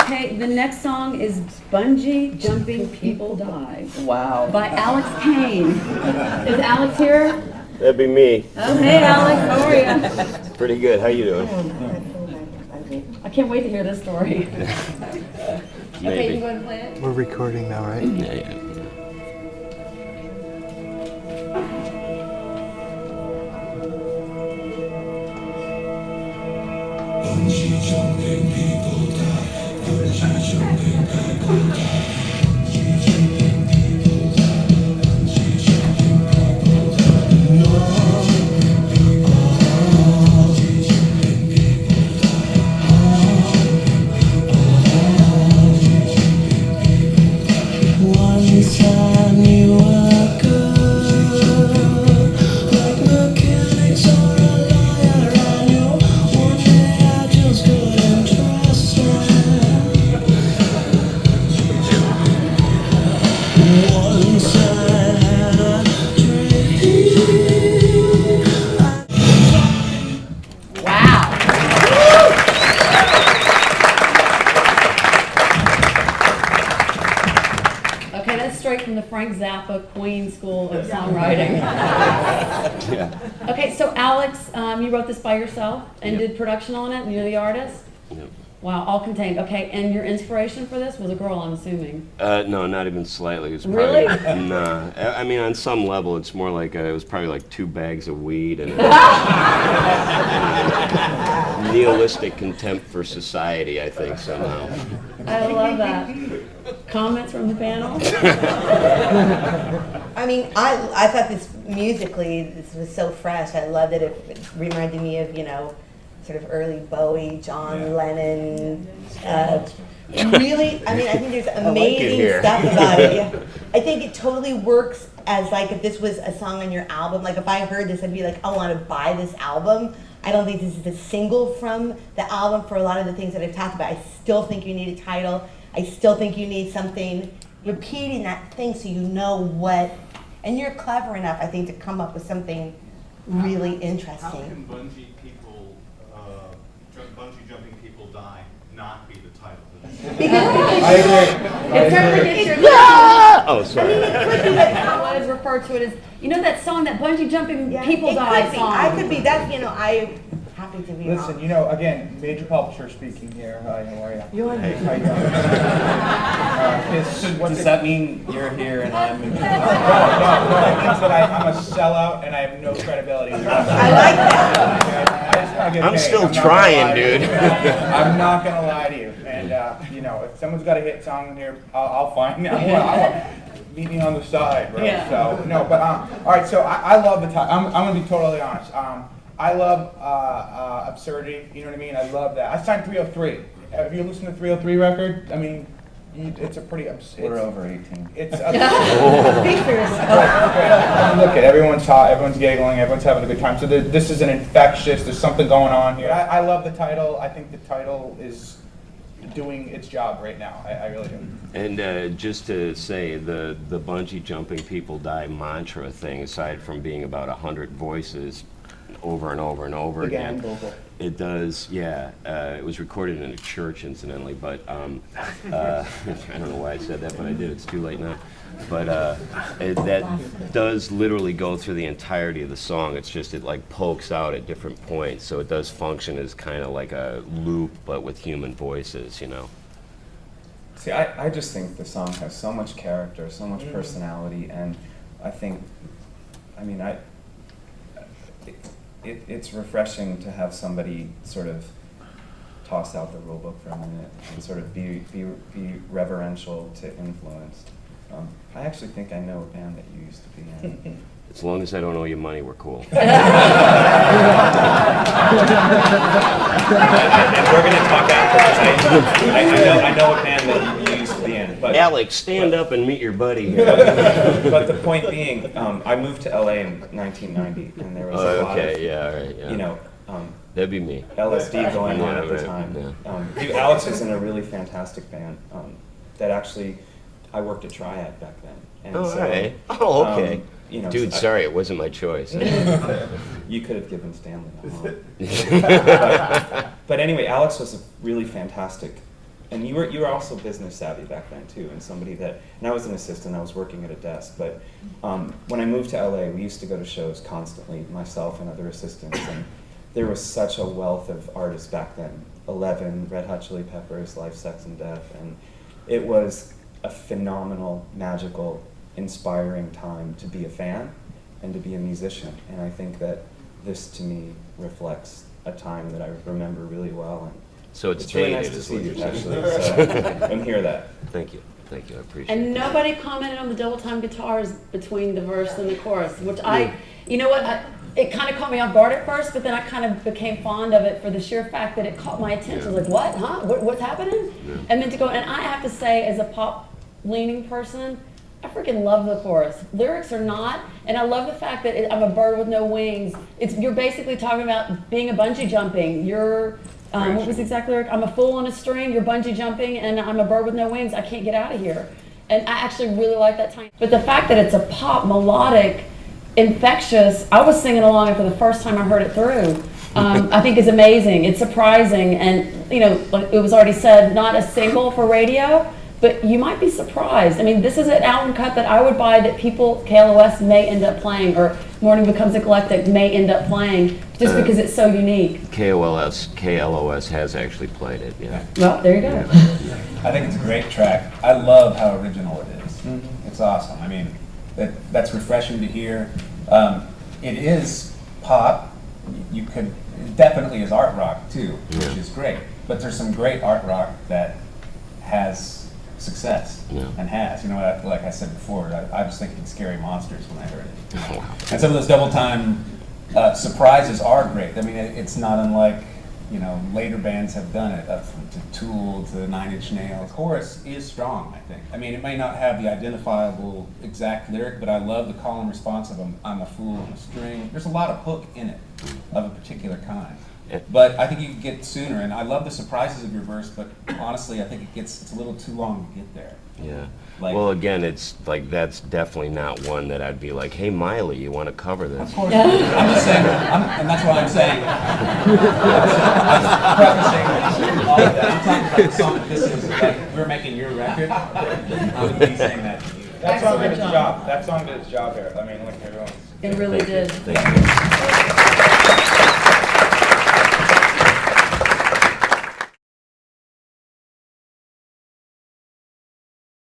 Okay, the next song is Bungee Jumping People Die. Wow. By Alex Kane. Is Alex here? That'd be me. Oh, hey Alex, how are you? Pretty good. How you doing? I can't wait to hear this story. Maybe. Okay, you can go ahead and play it. We're recording now, right? Yeah. Bungee jumping people die. Bungee jumping people die. Bungee jumping people die. Bungee jumping people die. No. Bungee jumping people die. One time you were good, like mechanics or a lawyer, and you one day I just couldn't trust him. Once I had a dream. Wow. Okay, that's straight from the Frank Zappa Queen School of Songwriting. Yeah. Okay, so Alex, you wrote this by yourself and Yep. did production on it, and you're the artist? Yep. Wow, all contained. Okay, and your inspiration for this was a girl, I'm assuming. No, not even slightly. It's Really? probably, nah. I mean, on some level, it's more like it was probably like 2 bags of weed and nihilistic contempt for society, I think, somehow. I love that. Comments from the panel? I mean, I thought this musically, this was so fresh. I loved it. It reminded me of, sort of early Bowie, John Lennon. Really, I mean, I think there's amazing here. stuff about it. Yeah. I think it totally works as like if this was a song on your album. Like if I heard this, I'd be like, I want to buy this album. I don't think this is a single from the album for a lot of the things that I've talked about. I still think you need a title. I still think you need something repeating that thing so you know what, and you're clever enough, I think, to come up with something really interesting. How can Bungee Jumping People Die not be the title of this? I agree. If ever gets your Oh, sorry. I would refer to it as, that song, that Bungee Jumping Yeah, People it Die could be. song. I could be that. I'm happy to be Listen, wrong. again, major publisher speaking here. Hi, how are you? You're Hey. How you doing? Does that mean you're here and I'm in? No, it means that I'm a sellout and I have no credibility. I like that. I'm still trying, dude. I'm not gonna lie to you. And if someone's got a hit song in here, I'll find it. Meet me on the side, bro. Yeah. So no, but all right. So I love the title. I'm gonna be totally honest. I love absurdity. You know what I mean? I love that. I signed 303. Have you listened to 303 record? I mean, it's a pretty We're over 18. It's Speak for yourself. look at everyone's hot, everyone's giggling, everyone's having a good time. So this is an infectious. There's something going on here. I love the title. I think the title is doing its job right now. I really do. And just to say, the Bungee Jumping People Die mantra thing, aside from being about 100 voices over and over and over again, it does, yeah. It was recorded in a church, incidentally, but I don't know why I said that, but I did. It's too late now. But that does literally go through the entirety of the song. It's just, it like pokes out at different points, so it does function as kind of like a loop, but with human voices, See, I just think the song has so much character, so much personality, and I think, it's refreshing to have somebody sort of toss out the rule book for a minute and sort of be reverential to influence. I actually think I know a band that you used to be in. As long as I don't owe you money, we're cool. And we're going to talk afterwards. I know a band that you used to be in. But, Alex, stand up and meet your buddy here. but the point being, I moved to LA in 1990, and there was a lot of, yeah, all right, yeah. That'd be me. LSD going on at the Yeah, time. yeah. Alex was in a really fantastic band that actually I worked at Triad back then. And Oh, all right. Oh, okay. Dude, so sorry, it wasn't my choice. you could have given Stanley a home. But anyway, Alex was a really fantastic and you were also business savvy back then too, and somebody that, and I was an assistant, I was working at a desk, but when I moved to LA, we used to go to shows constantly, myself and other assistants, and there was such a wealth of artists back then. 11, Red Hot Chili Peppers, Life, Sex, and Death, and it was a phenomenal, magical, inspiring time to be a fan and to be a musician, and I think that this to me reflects a time that I remember really well. And So it's really dated, nice to is see what you, you're actually. saying. So, and hear that. Thank you, I appreciate And it. nobody commented on the double time guitars between the verse and the chorus, which you know what, it kind of caught me off guard at first, but then I kind of became fond of it for the sheer fact that it caught my attention. Like, what, huh? What's happening? Yeah. And then to go, and I have to say, as a pop-leaning person, I freaking love the chorus. Lyrics are not, and I love the fact that I'm a bird with no wings. You're basically talking about being a bungee jumping. You're, what was the exact lyric? I'm a fool on a string, you're bungee jumping, and I'm a bird with no wings. I can't get out of here. And I actually really like that time. But the fact that it's a pop, melodic, infectious, I was singing along for the first time I heard it through. I think is amazing. It's surprising, and you know, like it was already said, not a single for radio, but you might be surprised. I mean, this is an album cut that I would buy that people, KLOS may end up playing, or Morning Becomes Eclectic may end up playing, just because it's so unique. KLOS has actually played it, yeah. Well, there you go. I think it's a great track. I love how original it is. It's awesome. I mean, that's refreshing to hear. It is pop. You could, it definitely is art rock too, which is great. But there's some great art rock that has success and has. You know, like I said before, I was thinking Scary Monsters when I heard it. And some of those double time surprises are great. I mean, it's not unlike, you know, later bands have done it, up to Tool to Nine Inch Nails. The chorus is strong, I think. I mean, it may not have the identifiable exact lyric, but I love the call and response of I'm a fool on a string. There's a lot of hook in it of a particular kind. But I think you can get sooner, and I love the surprises of your verse, but honestly, I think it's a little too long to get there. Yeah. Like, Well, again, it's like, that's definitely not one that I'd be like, hey, Miley, you want to cover this? of course, I'm just saying, and that's what I'm saying. I'm prefacing all of that. I'm talking about the song that this is, like, we're making your record. I would be saying that to you. That song did its Excellent job. That song did its job here. I mean, look, everyone's. It really did. Thank you.